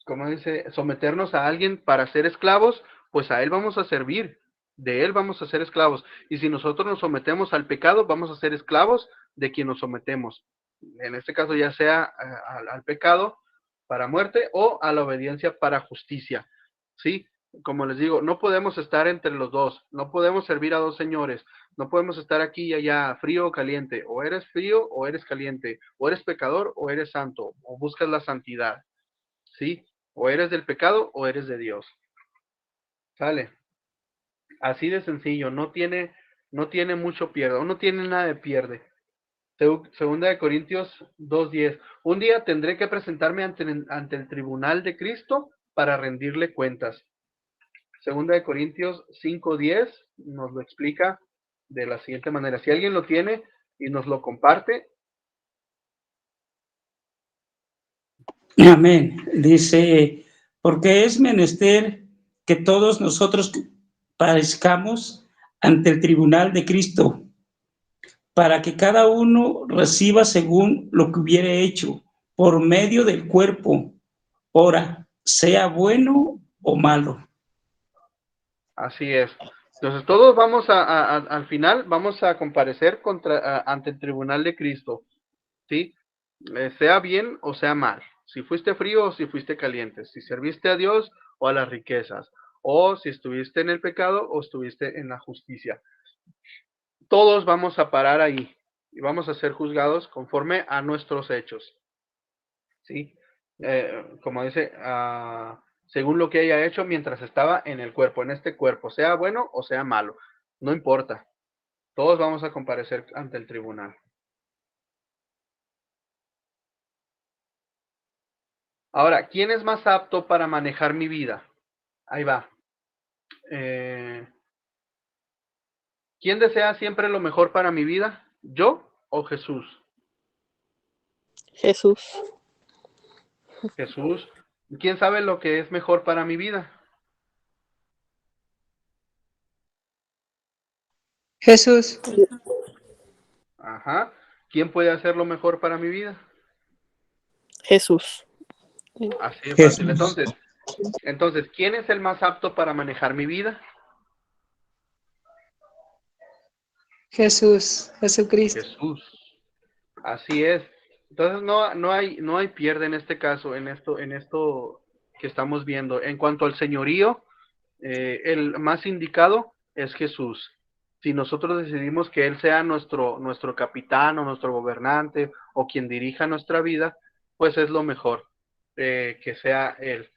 como dice, someternos a alguien para ser esclavos, pues a él vamos a servir, de él vamos a ser esclavos. Y si nosotros nos sometemos al pecado, vamos a ser esclavos de quien nos sometemos. En este caso ya sea al pecado para muerte o a la obediencia para justicia. ¿Sí? Como les digo, no podemos estar entre los dos, no podemos servir a dos señores, no podemos estar aquí y allá, frío o caliente, o eres frío o eres caliente, o eres pecador o eres santo, o buscas la santidad, ¿sí? O eres del pecado o eres de Dios. ¿Sale? Así de sencillo, no tiene mucho pierde, o no tiene nada de pierde. Segunda de Corintios 2:10. Un día tendré que presentarme ante el tribunal de Cristo para rendirle cuentas. Segunda de Corintios 5:10 nos lo explica de la siguiente manera. Si alguien lo tiene y nos lo comparte. Amén. Dice, porque es menester que todos nosotros parezcamos ante el tribunal de Cristo, para que cada uno reciba según lo que hubiere hecho, por medio del cuerpo, ora, sea bueno o malo. Así es. Entonces todos vamos al final, vamos a comparecer ante el tribunal de Cristo, ¿sí? Sea bien o sea mal. Si fuiste frío o si fuiste caliente. Si serviste a Dios o a las riquezas. o si estuviste en el pecado o estuviste en la justicia. Todos vamos a parar ahí y vamos a ser juzgados conforme a nuestros hechos. ¿Sí? Como dice, según lo que haya hecho mientras estaba en el cuerpo, en este cuerpo, sea bueno o sea malo, no importa. Todos vamos a comparecer ante el tribunal. Ahora, ¿quién es más apto para manejar mi vida? Ahí va. ¿Quién desea siempre lo mejor para mi vida? ¿Yo o Jesús? Jesús. Jesús. ¿Quién sabe lo que es mejor para mi vida? Jesús. Ajá. ¿Quién puede hacer lo mejor para mi vida? Jesús. Así de Jesús. fácil. Entonces, ¿quién es el más apto para manejar mi vida? Jesús. Jesucristo. Jesús. Así es. Entonces no hay pierde en este caso, en esto que estamos viendo. En cuanto al señorío, el más indicado es Jesús. Si nosotros decidimos que Él sea nuestro capitán o nuestro gobernante o quien dirija nuestra vida, pues es lo mejor, que sea Él.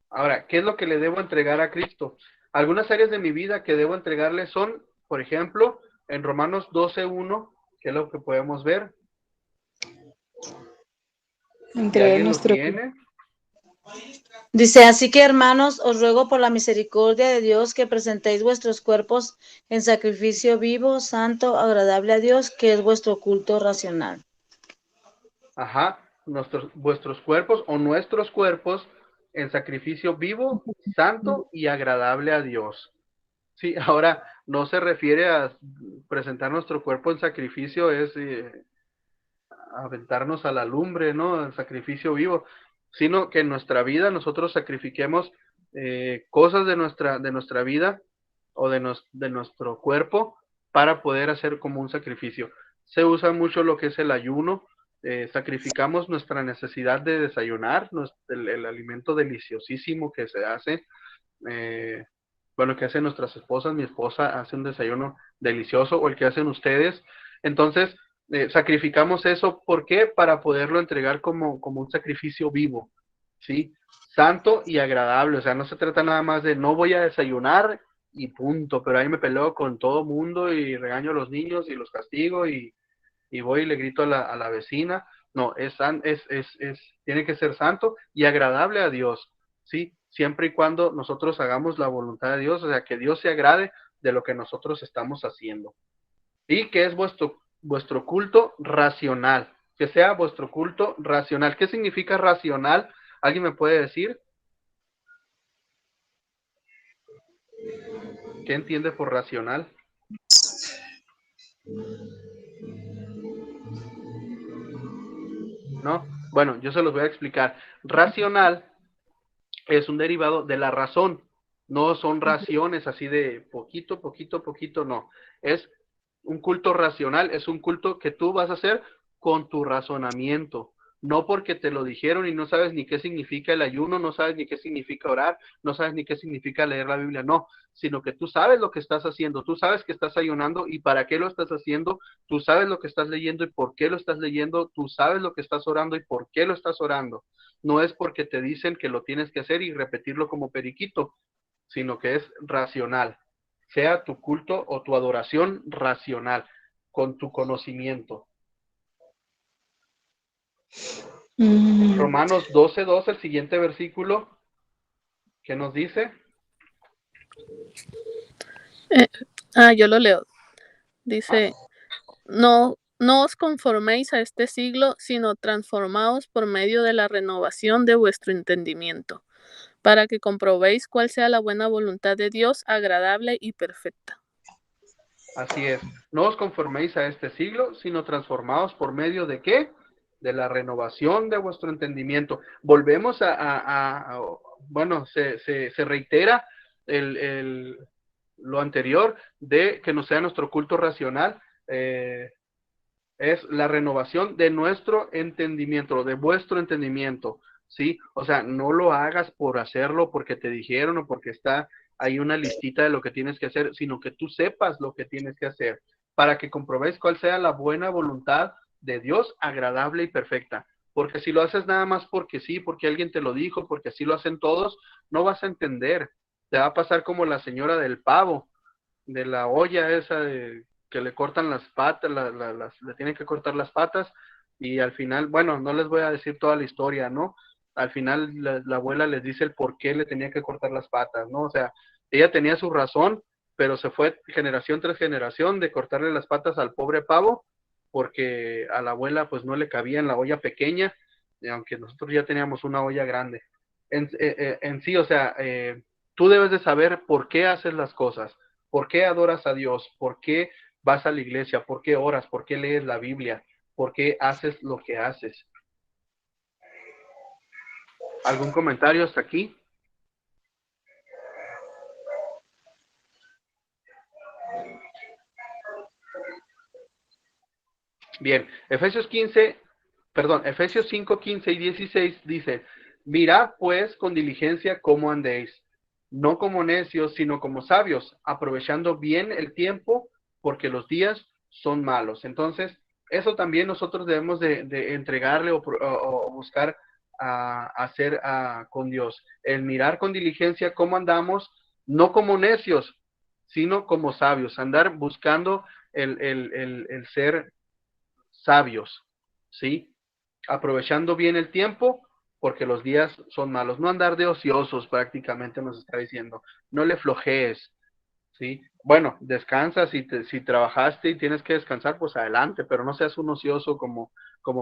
Ahora, ¿qué es lo que le debo entregar a Cristo? Algunas áreas de mi vida que debo entregarle son, por ejemplo, en Romanos 12:1, que es lo que podemos ver. Entregar ¿Alguien lo nuestro. tiene? Dice, así que hermanos, os ruego por la misericordia de Dios que presentéis vuestros cuerpos en sacrificio vivo, santo, agradable a Dios, que es vuestro culto racional. Ajá, vuestros cuerpos o nuestros cuerpos en sacrificio vivo, santo y agradable a Dios. Sí, ahora no se refiere a presentar nuestro cuerpo en sacrificio, es aventarnos a la lumbre, ¿no? El sacrificio vivo, sino que en nuestra vida nosotros sacrifiquemos cosas de nuestra vida o de nuestro cuerpo para poder hacer como un sacrificio. Se usa mucho lo que es el ayuno, sacrificamos nuestra necesidad de desayunar, el alimento deliciosísimo que se hace, bueno, que hacen nuestras esposas, mi esposa hace un desayuno delicioso, o el que hacen ustedes. Entonces, sacrificamos eso, ¿por qué? Para poderlo entregar como un sacrificio vivo, ¿sí? Santo y agradable, o sea, no se trata nada más de no voy a desayunar y punto, pero ahí me peleo con todo mundo y regaño a los niños y los castigo y voy y le grito a la vecina. No, tiene que ser santo y agradable a Dios, ¿sí? Siempre y cuando nosotros hagamos la voluntad de Dios, o sea, que Dios se agrade de lo que nosotros estamos haciendo. Y que es vuestro culto racional, que sea vuestro culto racional. ¿Qué significa racional? ¿Alguien me puede decir? ¿Qué entiende por racional? ¿No? Bueno, yo se los voy a explicar. Racional es un derivado de la razón. No son raciones así de poquito, poquito, poquito, no. Es un culto racional, es un culto que tú vas a hacer con tu razonamiento. No porque te lo dijeron y no sabes ni qué significa el ayuno, no sabes ni qué significa orar, no sabes ni qué significa leer la Biblia, no, sino que tú sabes lo que estás haciendo, tú sabes que estás ayunando y para qué lo estás haciendo, tú sabes lo que estás leyendo y por qué lo estás leyendo, tú sabes lo que estás orando y por qué lo estás orando. No es porque te dicen que lo tienes que hacer y repetirlo como periquito, sino que es racional. Sea tu culto o tu adoración racional, con tu conocimiento. Romanos 12:2, el siguiente versículo, ¿qué nos dice? Yo lo leo. Dice, no os conforméis a este siglo, sino transformaos por medio de la renovación de vuestro entendimiento, para que comprobéis cuál sea la buena voluntad de Dios, agradable y perfecta. Así es, no os conforméis a este siglo, sino transformaos por medio de ¿qué? De la renovación de vuestro entendimiento. Volvemos bueno, se reitera lo anterior de que no sea nuestro culto racional, es la renovación de nuestro entendimiento, de vuestro entendimiento, ¿sí? O sea, no lo hagas por hacerlo, porque te dijeron o porque está ahí una listita de lo que tienes que hacer, sino que tú sepas lo que tienes que hacer para que comprobéis cuál sea la buena voluntad de Dios, agradable y perfecta. Porque si lo haces nada más porque sí, porque alguien te lo dijo, porque así lo hacen todos, no vas a entender. Te va a pasar como la señora del pavo, de la olla esa que le cortan las patas, le tienen que cortar las patas, y al final, bueno, no les voy a decir toda la historia, ¿no? Al final la abuela les dice el por qué le tenía que cortar las patas, ¿no? O sea, ella tenía su razón, pero se fue generación tras generación de cortarle las patas al pobre pavo, porque a la abuela pues no le cabía en la olla pequeña, aunque nosotros ya teníamos una olla grande. En sí, o sea, tú debes de saber por qué haces las cosas. ¿Por qué adoras a Dios? ¿Por qué vas a la iglesia? ¿Por qué oras? ¿Por qué lees la Biblia? ¿Por qué haces lo que haces? ¿Algún comentario hasta aquí? Bien, Efesios 5, 15 y 16 dice, mirad pues con diligencia cómo andéis, no como necios, sino como sabios, aprovechando bien el tiempo, porque los días son malos. Entonces, eso también nosotros debemos de entregarle o buscar hacer con Dios. El mirar con diligencia cómo andamos, no como necios, sino como sabios. Andar buscando el ser sabios, ¿sí? Aprovechando bien el tiempo, porque los días son malos. No andar de ociosos, prácticamente nos está diciendo. No le flojees, ¿sí? Bueno, descansa, si trabajaste y tienes que descansar, pues adelante, pero no seas un ocioso como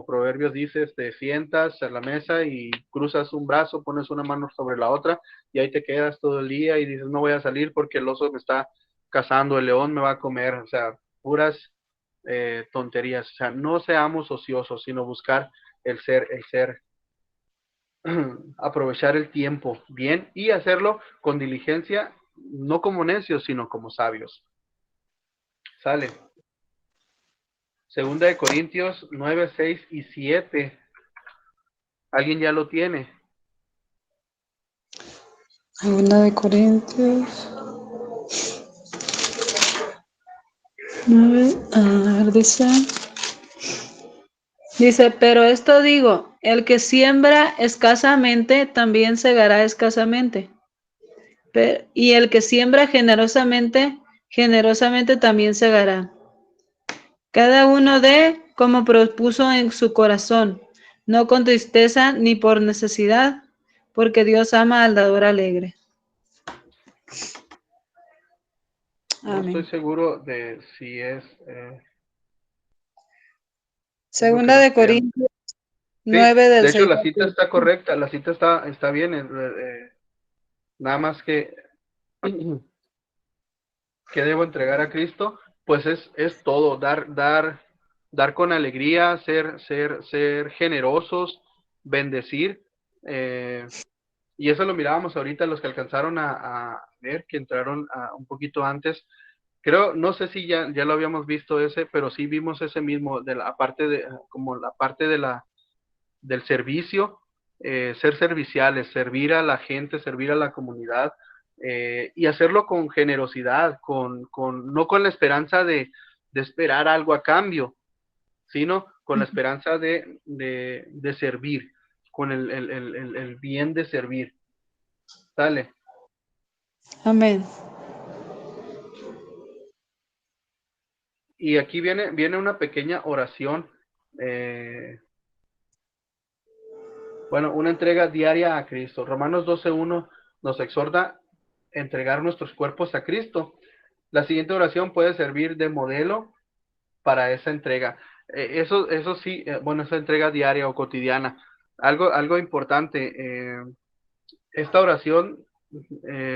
Proverbios dice, te sientas a la mesa y cruzas un brazo, pones una mano sobre la otra y ahí te quedas todo el día y dices, no voy a salir porque el oso me está cazando, el león me va a comer, o sea, puras tonterías. O sea, no seamos ociosos, sino buscar el ser, aprovechar el tiempo bien y hacerlo con diligencia, no como necios, sino como sabios. Sale. Segunda de Corintios 9, 6 y 7. ¿Alguien ya lo tiene? Segunda de Corintios 9, a ver, dice, pero esto digo, el que siembra escasamente, también segará escasamente. Y el que siembra generosamente, generosamente también segará. Cada uno dé como propuso en su corazón, no con tristeza ni por necesidad, porque Dios ama al dador alegre. No estoy Amén. seguro de si es lo que Segunda nos de quedan. Corintios Sí, 9 de del hecho 6 la al cita 7. está correcta, la cita está bien, nada más que debo entregar a Cristo, pues es todo, dar con alegría, ser generosos, bendecir, y eso lo mirábamos ahorita los que alcanzaron a ver, que entraron un poquito antes. Creo, no sé si ya lo habíamos visto ese, pero sí vimos ese mismo, de la parte como la parte del servicio, ser serviciales, servir a la gente, servir a la comunidad, y hacerlo con generosidad, no con la esperanza de esperar algo a cambio, sino con la esperanza de servir, con el bien de servir. ¿Sale? Amén. Y aquí viene una pequeña oración, bueno, una entrega diaria a Cristo. Romanos 12:1 nos exhorta a entregar nuestros cuerpos a Cristo. La siguiente oración puede servir de modelo para esa entrega. Eso sí, bueno, esa entrega diaria o cotidiana. Algo importante, esta oración,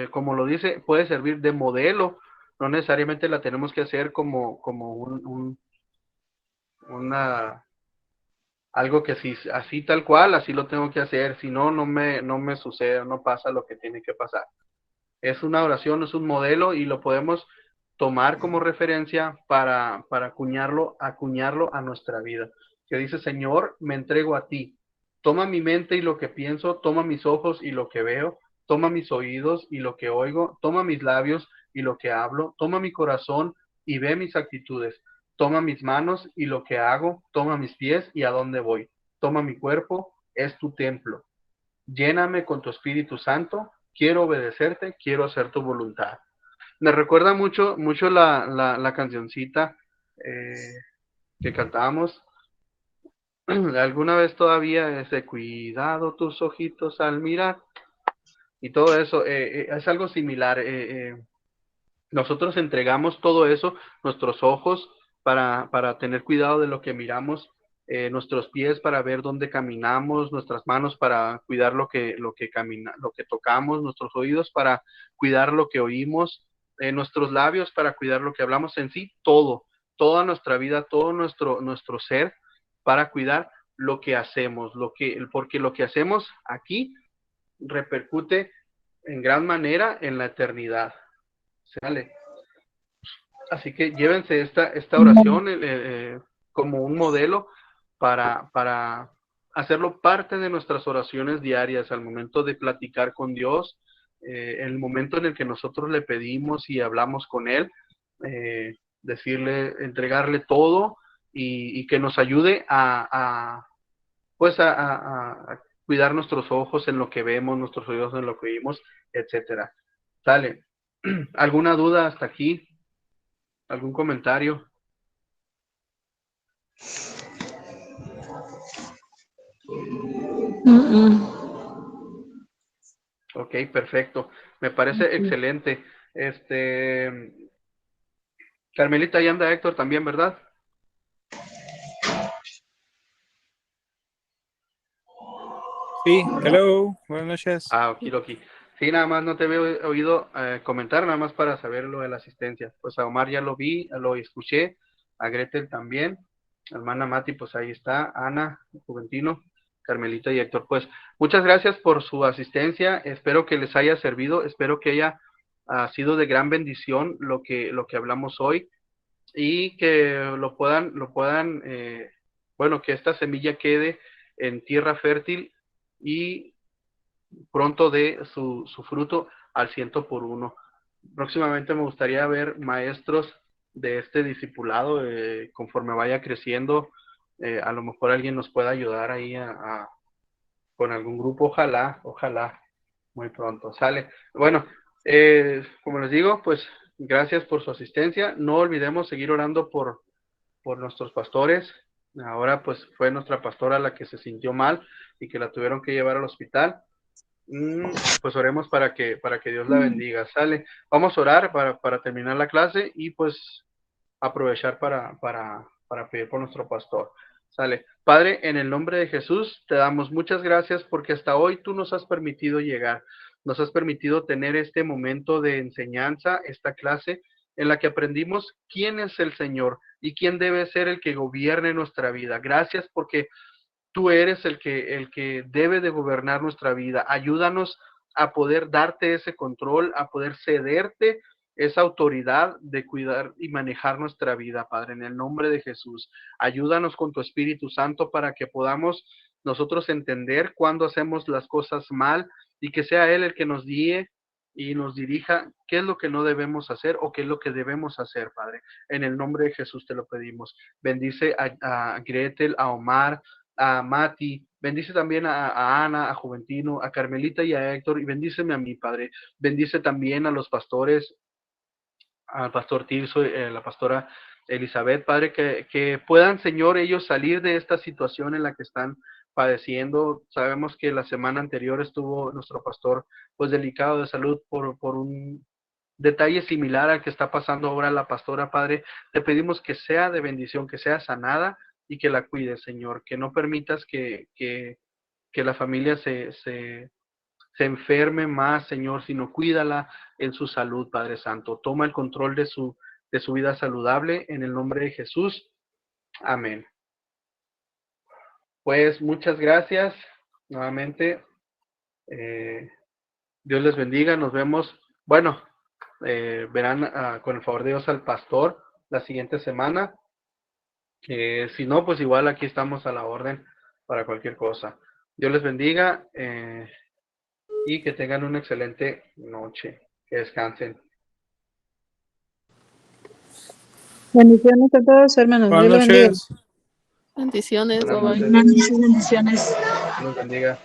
como lo dice, puede servir de modelo. No necesariamente la tenemos que hacer como una algo que si así tal cual, así lo tengo que hacer, si no, no me sucede, no pasa lo que tiene que pasar. Es una oración, es un modelo y lo podemos tomar como referencia para acuñarlo a nuestra vida. Que dice, Señor, me entrego a ti, Toma mi mente y lo que pienso, toma mis ojos y lo que veo, toma mis oídos y lo que oigo, toma mis labios y lo que hablo, toma mi corazón y ve mis actitudes, toma mis manos y lo que hago, toma mis pies y a dónde voy, toma mi cuerpo, es tu templo. Lléname con tu Espíritu Santo, quiero obedecerte, quiero hacer tu voluntad. Me recuerda mucho la cancioncita que cantábamos. Alguna vez todavía ese cuidado tus ojitos al mirar y todo eso es algo similar. Nosotros entregamos todo eso, nuestros ojos para tener cuidado de lo que miramos, nuestros pies para ver dónde caminamos, nuestras manos para cuidar lo que tocamos, nuestros oídos para cuidar lo que oímos, nuestros labios para cuidar lo que hablamos, en sí, toda nuestra vida, todo nuestro ser para cuidar lo que hacemos, porque lo que hacemos aquí repercute en gran manera en la eternidad. ¿Sale? Así que llévense esta oración como un modelo para hacerlo parte de nuestras oraciones diarias al momento de platicar con Dios, el momento en el que nosotros le pedimos y hablamos con Él, decirle, entregarle todo y que nos ayude a cuidar nuestros ojos en lo que vemos, nuestros oídos en lo que oímos, etcétera. ¿Sale? ¿Alguna duda hasta aquí? ¿Algún comentario? Ok, perfecto. Me parece excelente. Carmelita, y anda Héctor también, ¿verdad? Sí, hello, buenas noches. Okidoki. Sí, nada más no te había oído comentar, nada más para saber lo de la asistencia. Pues a Omar ya lo vi, lo escuché, a Gretel también, a hermana Mati, pues ahí está, Ana, Juventino, Carmelita y Héctor. Pues muchas gracias por su asistencia, espero que les haya servido, espero que haya sido de gran bendición lo que hablamos hoy y que bueno, que esta semilla quede en tierra fértil y pronto dé su fruto al 100%. Próximamente me gustaría ver maestros de este discipulado, conforme vaya creciendo, a lo mejor alguien nos pueda ayudar ahí con algún grupo, ojalá, muy pronto, sale. Bueno, como les digo, pues gracias por su asistencia, no olvidemos seguir orando por nuestros pastores. Ahora pues fue nuestra pastora la que se sintió mal y que la tuvieron que llevar al hospital. Pues oremos para que Dios la bendiga. Sale. Vamos a orar para terminar la clase y pues aprovechar para pedir por nuestro pastor. Sale. Padre, en el nombre de Jesús, te damos muchas gracias porque hasta hoy tú nos has permitido llegar. Nos has permitido tener este momento de enseñanza, esta clase en la que aprendimos quién es el Señor y quién debe ser el que gobierne nuestra vida. Gracias porque tú eres el que debe de gobernar nuestra vida. Ayúdanos a poder darte ese control, a poder cederte esa autoridad de cuidar y manejar nuestra vida, Padre, en el nombre de Jesús. Ayúdanos con tu Espíritu Santo para que podamos nosotros entender cuándo hacemos las cosas mal y que sea Él el que nos guíe y nos dirija qué es lo que no debemos hacer o qué es lo que debemos hacer, Padre. En el nombre de Jesús te lo pedimos. Bendice a Gretel, a Omar, a Mati, bendice también a Ana, a Juventino, a Carmelita y a Héctor, y bendíceme a mí, Padre. Bendice también a los pastores, al pastor Tirso, la pastora Elizabeth, Padre, que puedan, Señor, ellos salir de esta situación en la que están padeciendo. Sabemos que la semana anterior estuvo nuestro pastor pues delicado de salud por un detalle similar al que está pasando ahora la pastora, Padre. Te pedimos que sea de bendición, que sea sanada y que la cuides, Señor, que no permitas que la familia se enferme más, Señor, sino cuídala en su salud, Padre Santo. Toma el control de su vida saludable en el nombre de Jesús. Amén. Pues muchas gracias nuevamente. Dios les bendiga. Nos vemos. Bueno, verán con el favor de Dios al pastor la siguiente semana. Si no, pues igual aquí estamos a la orden para cualquier cosa. Dios les bendiga y que tengan una excelente noche. Que descansen. Bendiciones a todos, hermanos. Dios Buenas los bendiga. noches. Bendiciones, Buenas bye bye. noches. Bendiciones. Dios los bendiga.